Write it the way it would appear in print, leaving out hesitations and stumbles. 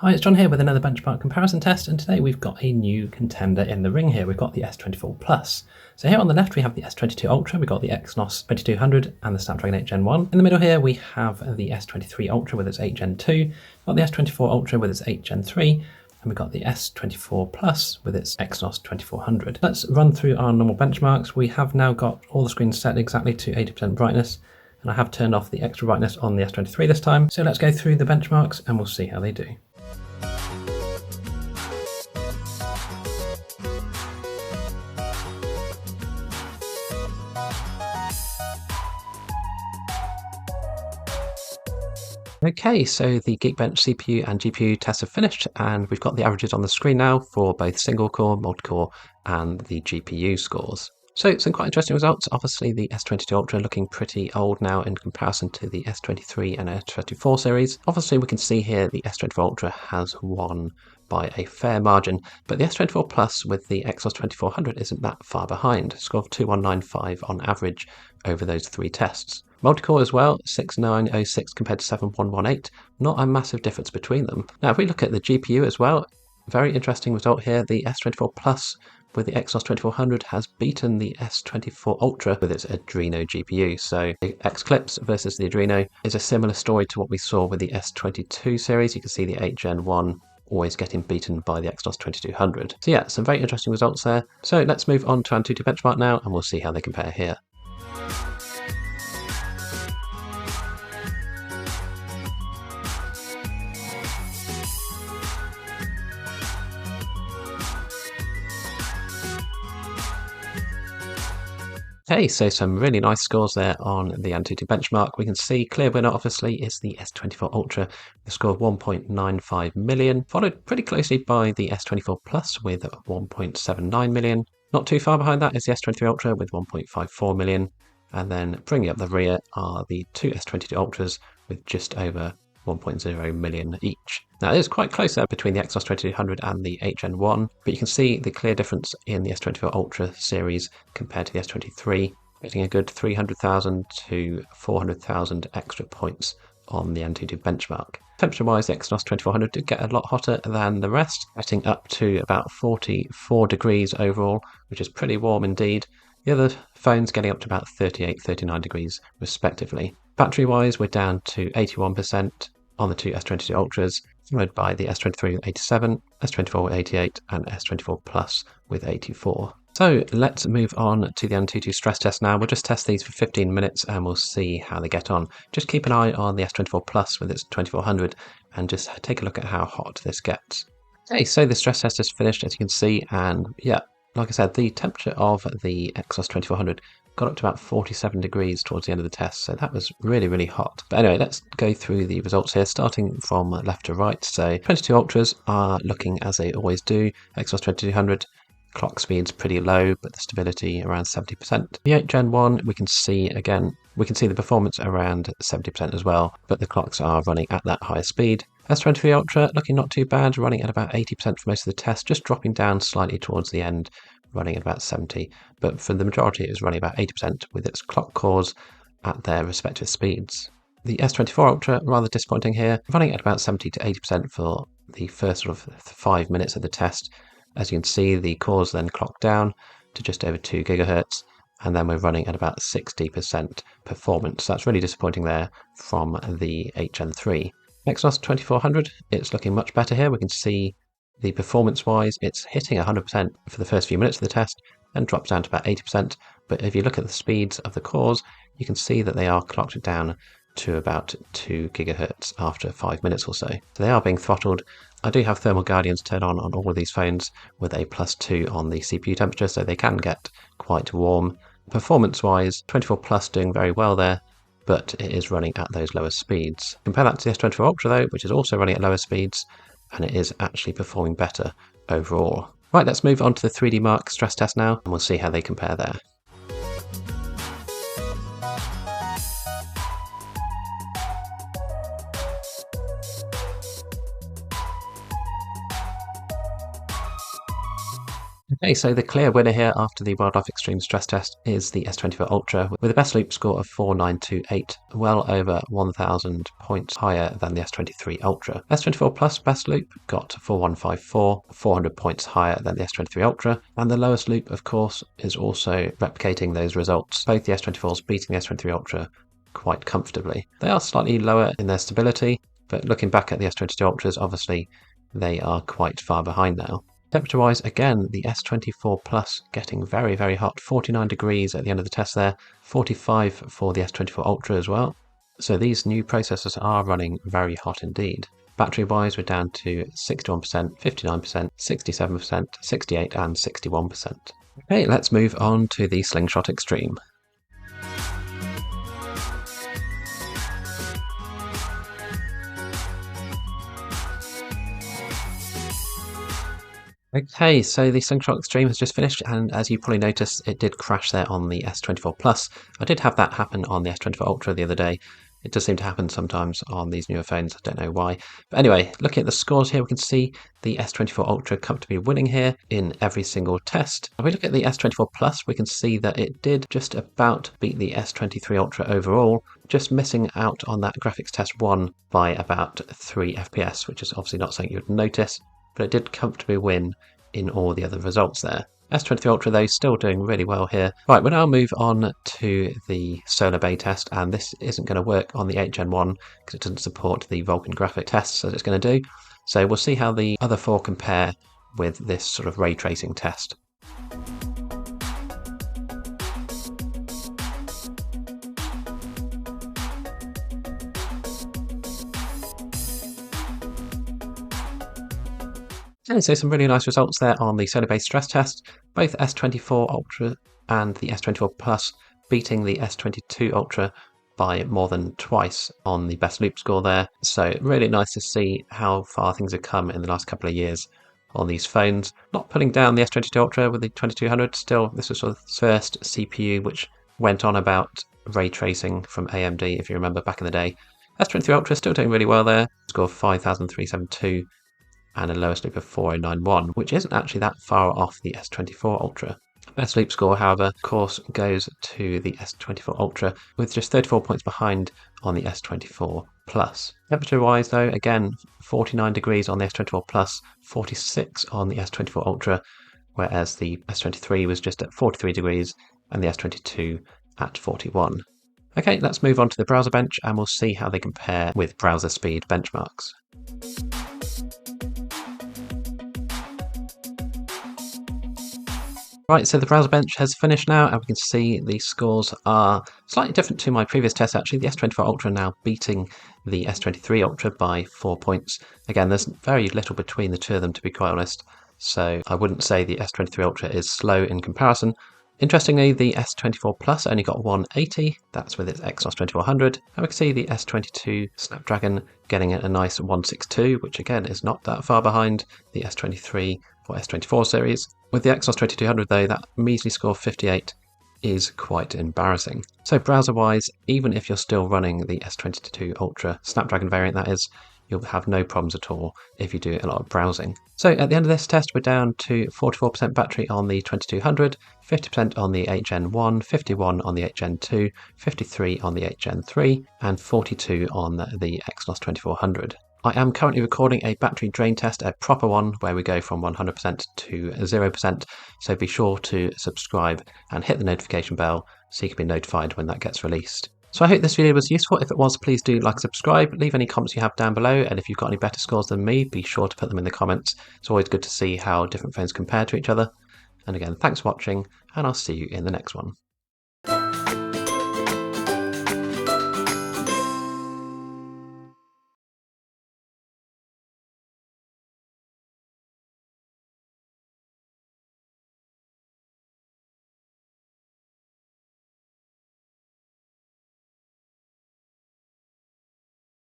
Hi, it's John here with another benchmark comparison test, and today we've got a new contender in the ring here. We've got the S24 Plus. So here on the left we have the S22 Ultra, we've got the Exynos 2200 and the Snapdragon 8 Gen 1. In the middle here we have the S23 Ultra with its 8 Gen 2, we've got the S24 Ultra with its 8 Gen 3, and we've got the S24 Plus with its Exynos 2400. Let's run through our normal benchmarks. We have now got all the screens set exactly to 80% brightness, and I have turned off the extra brightness on the S23 this time. So let's go through the benchmarks and we'll see how they do. Okay, so the GeekBench CPU and GPU tests have finished, and we've got the averages on the screen now for both single-core, multi-core, and the GPU scores. So some quite interesting results. Obviously, the S22 Ultra looking pretty old now in comparison to the S23 and S24 series. Obviously, we can see here the S24 Ultra has won by a fair margin, but the S24 Plus with the Exynos 2400 isn't that far behind. Score of 2195 on average over those three tests. Multi-core as well, 6906 compared to 7118. Not a massive difference between them. Now, if we look at the GPU as well, very interesting result here. The S24 Plus with the Exynos 2400 has beaten the S24 Ultra with its Adreno GPU. So the X-Clips versus the Adreno is a similar story to what we saw with the S22 series. You can see the 8 Gen 1 always getting beaten by the Exynos 2200. So yeah, some very interesting results there. So let's move on to AnTuTu Benchmark now, and we'll see how they compare here. Okay, so some really nice scores there on the AnTuTu Benchmark. We can see clear winner obviously is the S24 Ultra with a score of 1.95 million, followed pretty closely by the S24 Plus with 1.79 million. Not too far behind that is the S23 Ultra with 1.54 million, and then bringing up the rear are the two S22 Ultras with just over 1.0 million each. Now it is quite close there between the Exynos 2200 and the 8 Gen 1, but you can see the clear difference in the S24 Ultra series compared to the S23, getting a good 300,000 to 400,000 extra points on the AnTuTu Benchmark. Temperature-wise, the Exynos 2400 did get a lot hotter than the rest, getting up to about 44 degrees overall, which is pretty warm indeed. The other phones getting up to about 38, 39 degrees respectively. Battery-wise, we're down to 81% on the two S22 Ultras, followed by the S23 with 87, S24 with 88, and S24 Plus with 84. So let's move on to the AnTuTu stress test now. We'll just test these for 15 minutes and we'll see how they get on. Just keep an eye on the S24 Plus with its 2400 and just take a look at how hot this gets. Okay, so the stress test is finished, as you can see, and yeah, like I said, the temperature of the Exynos 2400 got up to about 47 degrees towards the end of the test, so that was really, really hot. But anyway, let's go through the results here, starting from left to right. So 22 Ultras are looking as they always do. Exynos 2200, clock speed's pretty low, but the stability around 70%. The 8 Gen 1, we can see the performance around 70% as well, but the clocks are running at that higher speed. S23 Ultra looking not too bad, running at about 80% for most of the test, just dropping down slightly towards the end, running at about 70, but for the majority it was running about 80% with its clock cores at their respective speeds. The S24 Ultra, rather disappointing here, running at about 70 to 80% for the first sort of 5 minutes of the test. As you can see, the cores then clock down to just over 2 GHz, and then we're running at about 60% performance. So that's really disappointing there from the 8 Gen 3. Exynos 2400, it's looking much better here. We can see the performance-wise, it's hitting 100% for the first few minutes of the test and drops down to about 80%. But if you look at the speeds of the cores, you can see that they are clocked down to about 2 GHz after 5 minutes or so. So they are being throttled. I do have thermal guardians turned on all of these phones with a +2 on the CPU temperature, so they can get quite warm. Performance-wise, 24 Plus doing very well there, but it is running at those lower speeds. Compare that to the S24 Ultra though, which is also running at lower speeds, and it is actually performing better overall. Right, let's move on to the 3D Mark stress test now, and we'll see how they compare there. Okay, so the clear winner here after the wildlife extreme stress test is the S24 Ultra with a best loop score of 4928, well over 1000 points higher than the S23 Ultra. S24 Plus best loop got 4154, 400 points higher than the S23 Ultra, and the lowest loop, of course, is also replicating those results. Both the S24s beating the S23 Ultra quite comfortably. They are slightly lower in their stability, but looking back at the S22 Ultras, obviously they are quite far behind now. Temperature-wise, again, the S24 Plus getting very, very hot, 49 degrees at the end of the test there, 45 for the S24 Ultra as well. So these new processors are running very hot indeed. Battery-wise, we're down to 61%, 59%, 67%, 68% and 61%. Okay, let's move on to the Slingshot Extreme. Okay, so the Slingshot Extreme has just finished, and as you probably noticed, it did crash there on the S24 Plus. I did have that happen on the S24 Ultra the other day. It does seem to happen sometimes on these newer phones, I don't know why. But anyway, looking at the scores here, we can see the S24 Ultra comfortably winning here in every single test. If we look at the S24 Plus, we can see that it did just about beat the S23 Ultra overall, just missing out on that graphics test 1 by about 3 FPS, which is obviously not something you would notice, but it did comfortably win in all the other results there. S23 Ultra though still doing really well here. Right, we'll now move on to the Solar Bay test, and this isn't going to work on the 8 Gen 1 because it doesn't support the Vulkan graphic tests as it's going to do. So we'll see how the other 4 compare with this sort of ray tracing test. Okay, so some really nice results there on the Solar Bay stress test. Both S24 Ultra and the S24 Plus beating the S22 Ultra by more than twice on the best loop score there. So really nice to see how far things have come in the last couple of years on these phones. Not putting down the S22 Ultra with the 2200, still this was sort of the first CPU which went on about ray tracing from AMD, if you remember back in the day. S23 Ultra still doing really well there, score of 5372 and a lowest loop of 4091, which isn't actually that far off the S24 Ultra. Best loop score, however, of course, goes to the S24 Ultra, with just 34 points behind on the S24 Plus. Temperature-wise, though, again, 49 degrees on the S24 Plus, 46 on the S24 Ultra, whereas the S23 was just at 43 degrees and the S22 at 41. Okay, let's move on to the BrowserBench, and we'll see how they compare with browser speed benchmarks. Right, so the BrowserBench has finished now, and we can see the scores are slightly different to my previous test actually. The S24 Ultra now beating the S23 Ultra by 4 points. Again, there's very little between the two of them, to be quite honest, so I wouldn't say the S23 Ultra is slow in comparison. Interestingly, the S24 Plus only got 180, that's with its Exynos 2400, and we can see the S22 Snapdragon getting a nice 162, which again is not that far behind the S23 or S24 series. With the Exynos 2200 though, that measly score of 58 is quite embarrassing. So browser-wise, even if you're still running the S22 Ultra Snapdragon variant that is, you'll have no problems at all if you do a lot of browsing. So at the end of this test, we're down to 44% battery on the 2200, 50% on the 8 Gen 1, 51 on the 8 Gen 2, 53 on the 8 Gen 3, and 42 on the Exynos 2400. I am currently recording a battery drain test, a proper one, where we go from 100% to 0%, so be sure to subscribe and hit the notification bell so you can be notified when that gets released. So I hope this video was useful. If it was, please do like, subscribe, leave any comments you have down below, and if you've got any better scores than me, be sure to put them in the comments. It's always good to see how different phones compare to each other. And again, thanks for watching, and I'll see you in the next one.